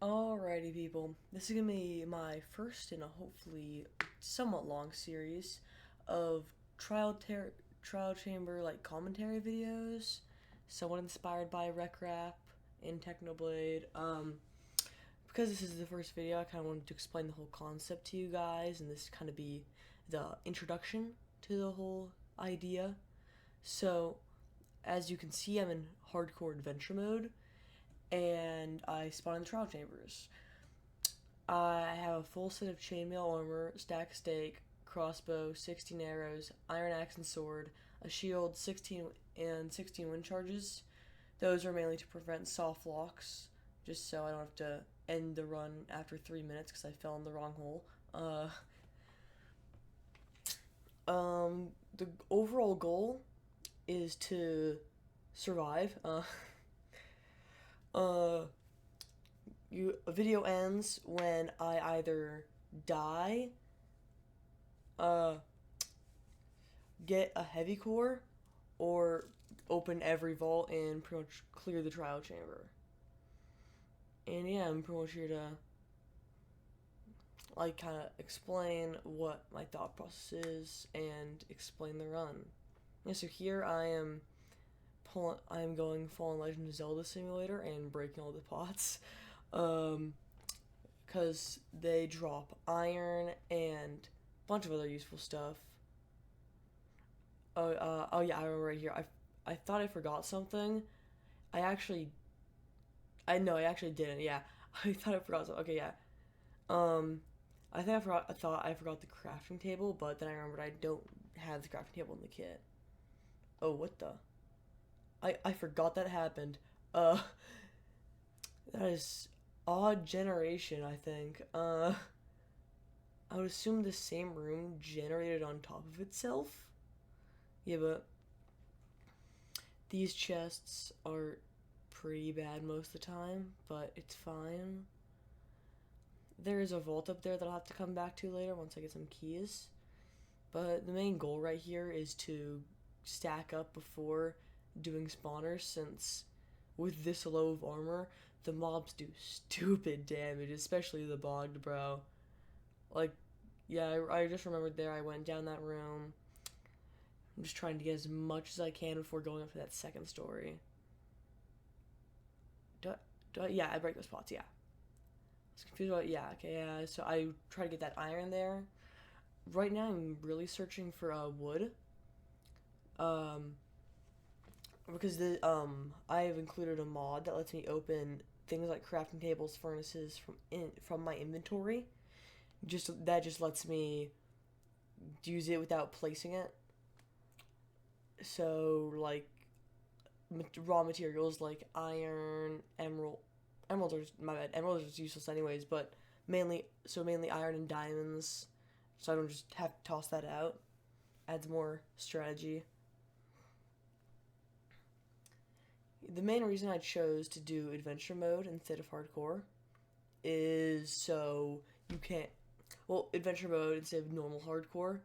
Alrighty, people. This is gonna be my first in a hopefully somewhat long series of trial chamber commentary videos, somewhat inspired by Rec Rap and Technoblade. Because this is the first video, I kind of wanted to explain the whole concept to you guys, and this kind of be the introduction to the whole idea. So, as you can see, I'm in hardcore adventure mode and I spawn in the trial chambers. I have a full set of chainmail armor, stack stake, crossbow, 16 arrows, iron axe and sword, a shield, 16 and 16 wind charges. Those are mainly to prevent soft locks, just so I don't have to end the run after 3 minutes because I fell in the wrong hole. The overall goal is to survive. Uh, a video ends when I either die, uh, get a heavy core, or open every vault and pretty much clear the trial chamber. And yeah, I'm pretty much here to kind of explain what my thought process is and explain the run. Yeah, so here I'm going full on Legend of Zelda Simulator and breaking all the pots. Because they drop iron and a bunch of other useful stuff. Oh yeah, I remember right here. I thought I forgot something. I actually, I know I actually didn't. Yeah, I thought I forgot something. Okay, yeah. Um, I think I forgot. I thought I forgot the crafting table, but then I remembered I don't have the crafting table in the kit. Oh, what the? I forgot that happened. Uh, that is odd generation, I think. I would assume the same room generated on top of itself. Yeah, but these chests are pretty bad most of the time, but it's fine. There is a vault up there that I'll have to come back to later once I get some keys. But the main goal right here is to stack up before doing spawners, since with this low of armor, the mobs do stupid damage, especially the bogged bro. Like, yeah, I just remembered there I went down that room. I'm just trying to get as much as I can before going up to that second story. Yeah, I break those pots, yeah. I was confused about, yeah, okay, yeah. So I try to get that iron there. Right now I'm really searching for wood. Um, because I have included a mod that lets me open things like crafting tables, furnaces from my inventory. Just lets me use it without placing it. So like raw materials like iron, emeralds are my bad. Emeralds are just useless anyways, but mainly iron and diamonds. So I don't just have to toss that out. Adds more strategy. The main reason I chose to do adventure mode instead of hardcore is so you can't. Well, adventure mode instead of normal hardcore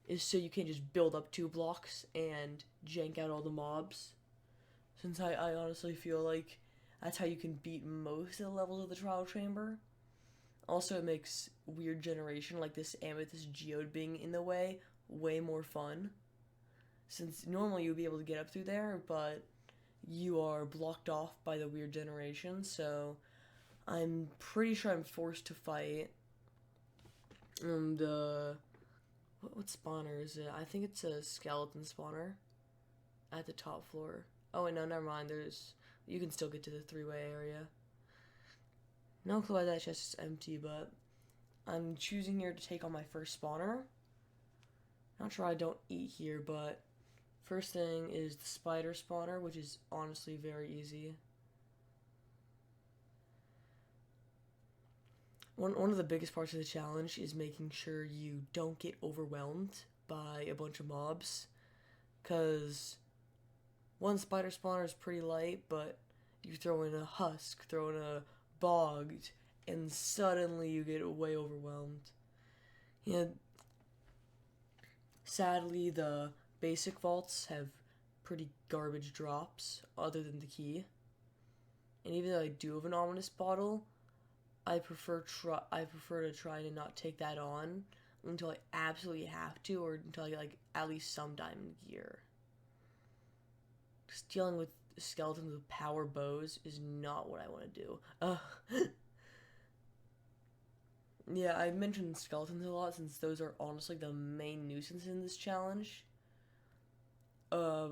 is so you can't just build up 2 blocks and jank out all the mobs. Since I honestly feel like that's how you can beat most of the levels of the trial chamber. Also, it makes weird generation like this amethyst geode being in the way more fun. Since normally you would be able to get up through there, but you are blocked off by the weird generation, so I'm pretty sure I'm forced to fight the what spawner is it? I think it's a skeleton spawner at the top floor. Oh wait, no, never mind. You can still get to the 3-way area. No clue why that chest is empty, but I'm choosing here to take on my first spawner. Not sure I don't eat here, but first thing is the spider spawner, which is honestly very easy. One of the biggest parts of the challenge is making sure you don't get overwhelmed by a bunch of mobs, because one spider spawner is pretty light, but you throw in a husk, throw in a bogged, and suddenly you get way overwhelmed. Yeah, sadly, the basic vaults have pretty garbage drops, other than the key. And even though I do have an ominous bottle, I prefer to try to not take that on until I absolutely have to, or until I get like at least some diamond gear. Just dealing with skeletons with power bows is not what I want to do. Yeah, I mentioned skeletons a lot since those are honestly the main nuisance in this challenge. Uh,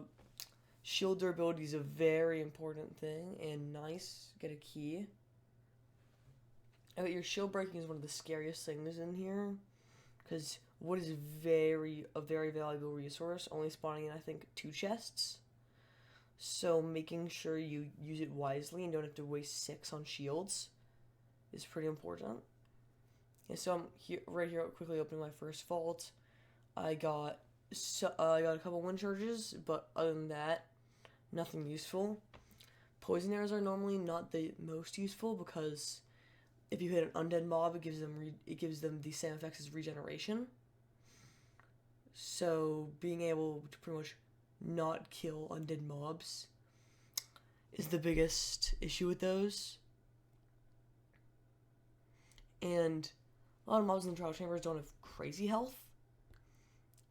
Shield durability is a very important thing, and nice, get a key. But your shield breaking is one of the scariest things in here, because wood is a very valuable resource, only spawning in I think 2 chests. So making sure you use it wisely and don't have to waste 6 on shields is pretty important. And so I'm here, right here, quickly opening my first vault. I got a couple wind charges, but other than that, nothing useful. Poison arrows are normally not the most useful because if you hit an undead mob, it gives them the same effects as regeneration. So being able to pretty much not kill undead mobs is the biggest issue with those. And a lot of mobs in the trial chambers don't have crazy health,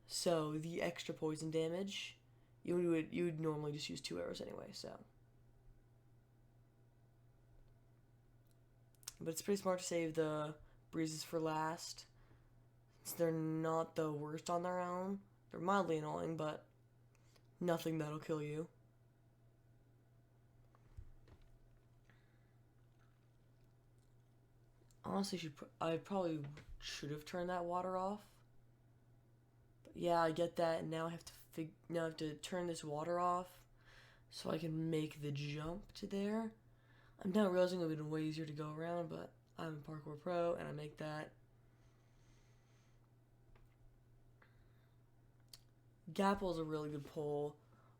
so the extra poison damage, you would normally just use 2 arrows anyway. So, but it's pretty smart to save the breezes for last, since they're not the worst on their own. They're mildly annoying, but nothing that'll kill you. Honestly, I probably should have turned that water off. But yeah, I get that, and now I have to turn this water off so I can make the jump to there. I'm now realizing it would have been way easier to go around, but I'm a parkour pro, and I make that. Gapple is a really good pull,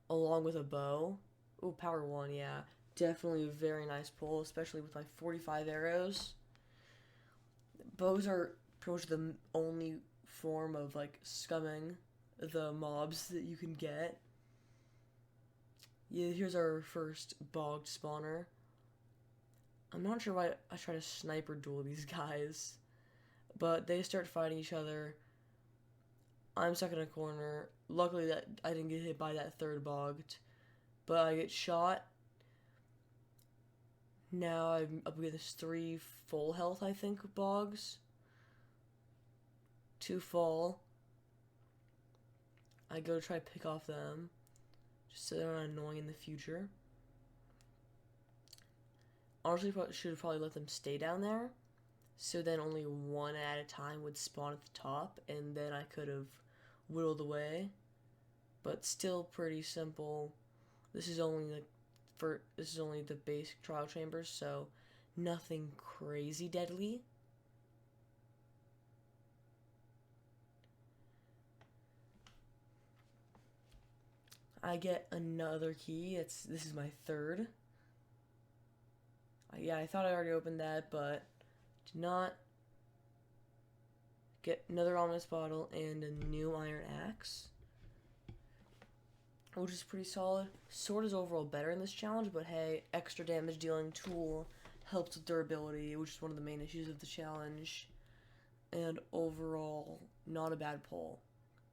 along with a bow. Oh, power 1, yeah. Definitely a very nice pull, especially with my 45 arrows. Bows are pretty much the only form of like scumming the mobs that you can get. Yeah, here's our first bogged spawner. I'm not sure why I try to sniper duel these guys, but they start fighting each other. I'm stuck in a corner. Luckily that I didn't get hit by that third bogged, but I get shot. Now I'm up against 3 full health, I think, bogs. 2 fall. I go try to pick off them, just so they're not annoying in the future. Honestly, should have probably let them stay down there, so then only one at a time would spawn at the top, and then I could have whittled away. But still pretty simple. This is only the basic trial chambers, so nothing crazy deadly. I get another key. This is my third. Yeah, I thought I already opened that, but did not. Get another ominous bottle and a new iron axe, which is pretty solid. Sword is overall better in this challenge, but hey, extra damage dealing tool helps with durability, which is one of the main issues of the challenge. And overall, not a bad pull.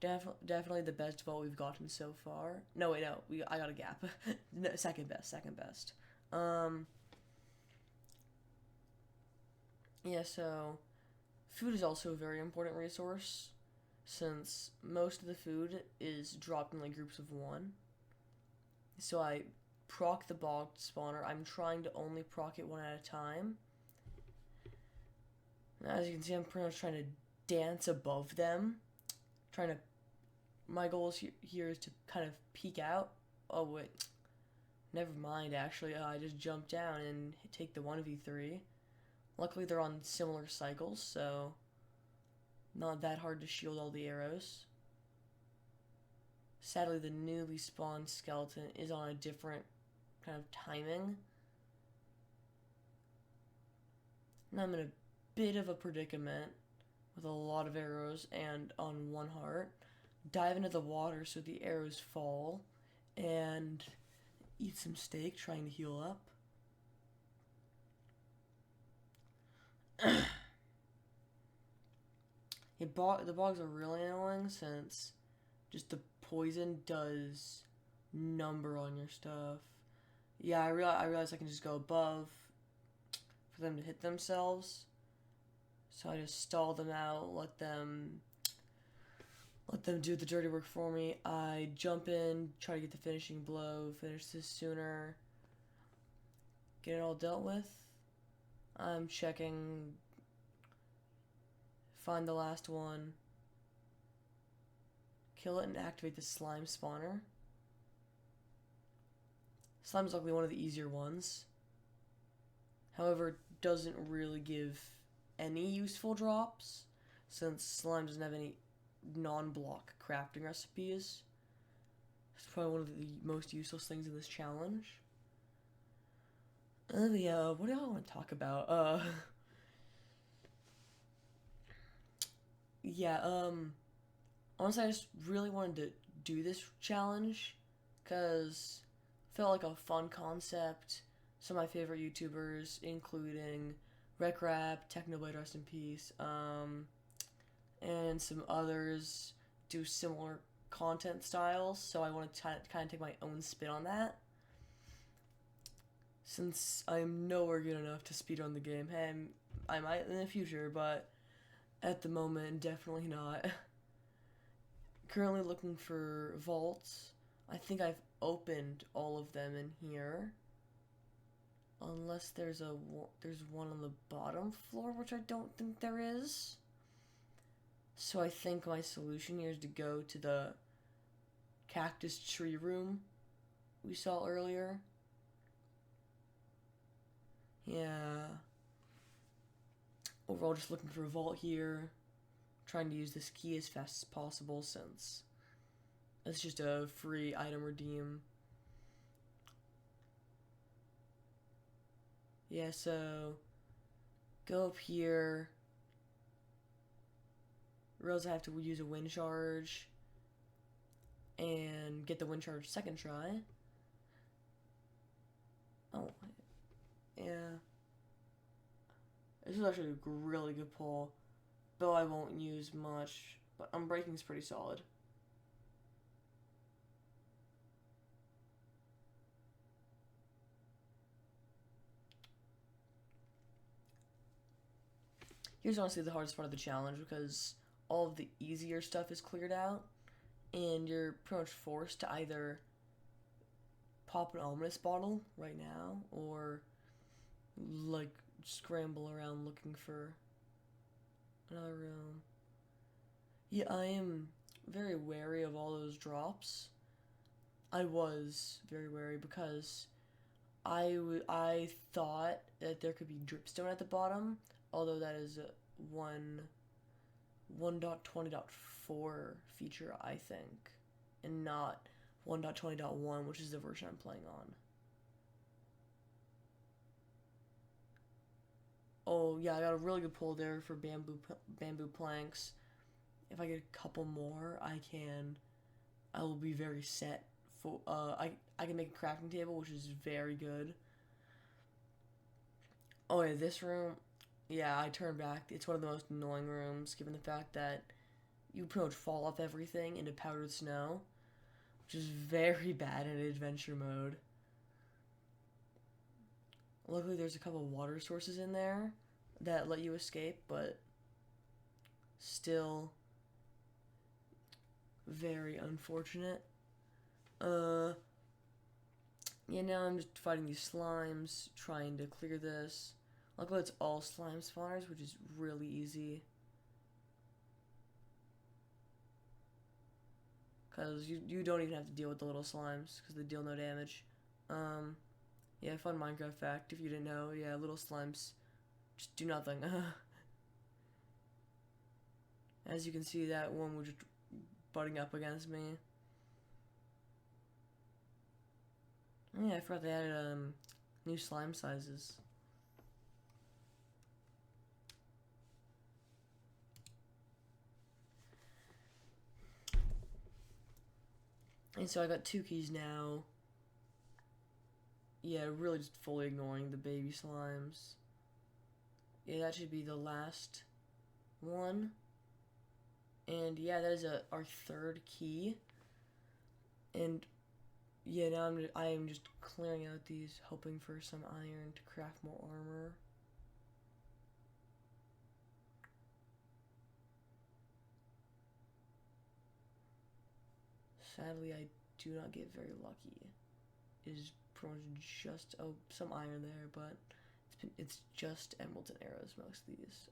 Definitely the best vault we've gotten so far. No, wait, no, I got a gap. No, second best. Yeah, so food is also a very important resource, since most of the food is dropped in like groups of 1. So I proc the bogged spawner. I'm trying to only proc it 1 at a time. And as you can see, I'm pretty much trying to dance above them. My goal here is to kind of peek out. Oh wait, never mind actually. I just jump down and take the 1v3. Luckily they're on similar cycles, so not that hard to shield all the arrows. Sadly, the newly spawned skeleton is on a different kind of timing. And I'm in a bit of a predicament with a lot of arrows and on 1 heart. Dive into the water so the arrows fall, and eat some steak trying to heal up. The bugs are really annoying since just the poison does number on your stuff. Yeah, I realize I can just go above for them to hit themselves. So I just stall them out, let them do the dirty work for me. I jump in, try to get the finishing blow, finish this sooner, get it all dealt with. I'm checking, find the last one, kill it, and activate the slime spawner. Slime is likely one of the easier ones. However, it doesn't really give any useful drops, since slime doesn't have any non-block crafting recipes. It's probably one of the most useless things in this challenge. Yeah, what do I want to talk about? Yeah, honestly, I just really wanted to do this challenge, because it felt like a fun concept. Some of my favorite YouTubers, including RecRap, Technoblade, rest in peace, and some others do similar content styles, so I want to kind of take my own spin on that. Since I'm nowhere good enough to speedrun the game. Hey, I might in the future, but at the moment, definitely not. Currently looking for vaults. I think I've opened all of them in here. Unless there's one on the bottom floor, which I don't think there is. So I think my solution here is to go to the cactus tree room we saw earlier. Yeah. Overall, just looking for a vault here. Trying to use this key as fast as possible since it's just a free item redeem. Yeah, so go up here. Realize I have to use a wind charge and get the wind charge second try. Oh, yeah. This is actually a really good pull, though I won't use much, but unbreaking's pretty solid. Here's honestly the hardest part of the challenge, because all of the easier stuff is cleared out, and you're pretty much forced to either pop an ominous bottle right now, or like scramble around looking for another room. Yeah, I am very wary of all those drops. I was very wary because I thought that there could be dripstone at the bottom, although that is a 1.20.4 feature, I think, and not 1.20.1, which is the version I'm playing on. Oh yeah, I got a really good pull there for bamboo planks. If I get a couple more, I will be very set for I can make a crafting table, which is very good. Oh yeah, this room, yeah, I turned back. It's one of the most annoying rooms, given the fact that you pretty much fall off everything into powdered snow, which is very bad in adventure mode. Luckily, there's a couple water sources in there that let you escape, but still very unfortunate. Yeah, now I'm just fighting these slimes, trying to clear this. Luckily, it's all slime spawners, which is really easy. Because you don't even have to deal with the little slimes, because they deal no damage. Yeah, fun Minecraft fact, if you didn't know. Yeah, little slimes just do nothing. As you can see, that one was just butting up against me. Oh, yeah, I forgot they added new slime sizes. And so I got 2 keys now. Yeah, really just fully ignoring the baby slimes. Yeah, that should be the last one. And yeah, that is our third key. And yeah, now I am just clearing out these, hoping for some iron to craft more armor. Sadly, I do not get very lucky. It is pretty much just some iron there, but it's just emeralds and arrows, most of these.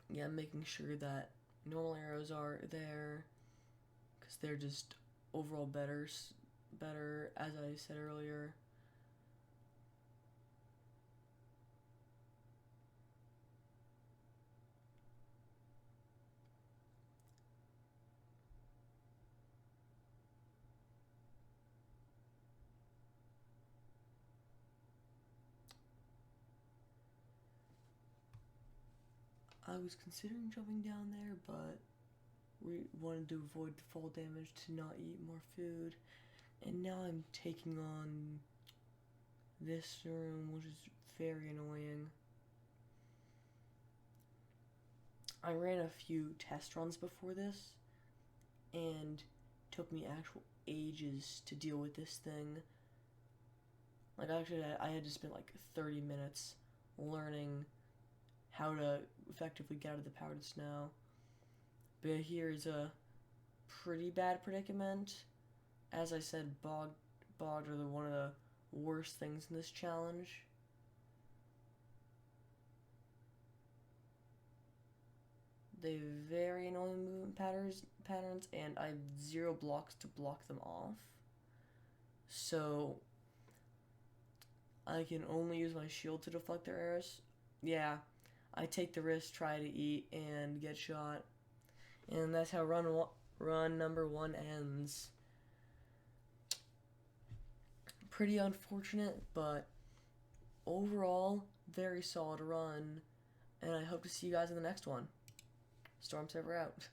Yeah, making sure that normal arrows are there because they're just overall better, as I said earlier. I was considering jumping down there, but we wanted to avoid the fall damage to not eat more food. And now I'm taking on this room, which is very annoying. I ran a few test runs before this, and it took me actual ages to deal with this thing. Like, actually, I had to spend like 30 minutes learning how to effectively get out of the powdered snow. But here's a pretty bad predicament. As I said, bogs are one of the worst things in this challenge. They have very annoying movement patterns, and I have 0 blocks to block them off. So I can only use my shield to deflect their arrows. Yeah, I take the risk, try to eat, and get shot. And that's how run number 1 ends. Pretty unfortunate, but overall, very solid run. And I hope to see you guys in the next one. Storm Server out.